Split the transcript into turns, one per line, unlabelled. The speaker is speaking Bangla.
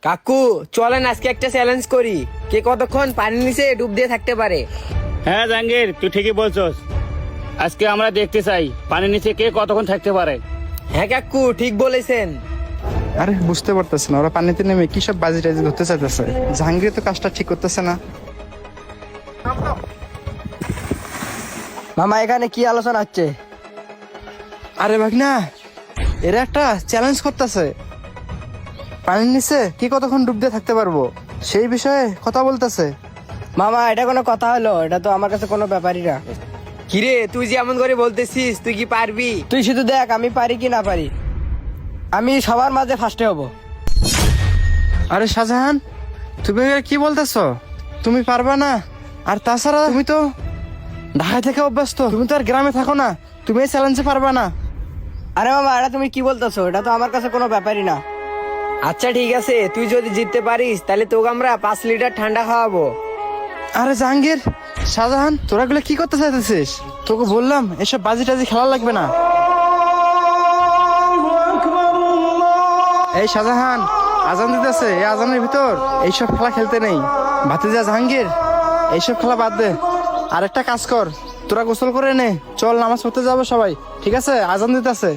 কাকু চলেন আজকে একটা চ্যালেঞ্জ করি, কে কতক্ষণ পানির নিচে ডুব দিয়ে থাকতে পারে।
হ্যাঁ জাহাঙ্গীর, তুই ঠিকই বলছস। আজকে আমরা দেখতে চাই পানির নিচে কে কতক্ষণ থাকতে পারে।
হ্যাঁ কাকু ঠিক বলেছেন।
আরে বুঝতে পারতেছে না ওরা পানিতে নেমে কি সব বাজি টাজি ধরতে চাইতেছে। জাহাঙ্গীর তো কাজটা ঠিক করতেছে না।
মামা এখানে কি আলোচনা হচ্ছে?
আরে ভাগনা, এরা একটা চ্যালেঞ্জ করতেছে, পানির নিচে কি কতক্ষণ ডুব দিয়ে থাকতে পারবো সেই বিষয়ে কথা বলতেছে।
মামা এটা কোনো কথা হলো? এটা তো আমার কাছে কোনো ব্যাপারই না।
কিরে তুই যে এমন করে বলতেছিস, তুই কি পারবি?
তুই শুধু দেখ আমি পারি কি না পারি। আমি সবার মাঝে ফার্স্টে হব।
আরে শাহজাহান, তুমি এগুলো কি বলতেছ? তুমি পারবা না। আর তাছাড়া তুমি তো ঢাকায় থেকে অভ্যস্ত, তুমি তো আর গ্রামে থাকো না, তুমি এই চ্যালেঞ্জে পারবা না।
আরে মামা এটা তুমি কি বলতেছো? এটা তো আমার কাছে কোনো ব্যাপারই না।
আচ্ছা ঠিক আছে, তুই যদি জিততে পারিস তাহলে তোকে আমরা 5 লিটার ঠান্ডা খাওয়াবো।
আরে জাহাঙ্গীর, শাহজাহান, তোরা গুলো কি করতে চাইতেছিস? তোকে বললাম এসব বাজি টাজি খেলা লাগবে না। এই শাহজাহান, আজান দিতেছে, এই আজানের ভিতর এইসব খেলা খেলতে নেই। ভাতিজা জাহাঙ্গীর, এইসব খেলা বাদ দে। আর একটা কাজ কর, তোরা গোসল করে নে, চল নামাজ পড়তে যাবো সবাই। ঠিক আছে, আজান দিতেছে।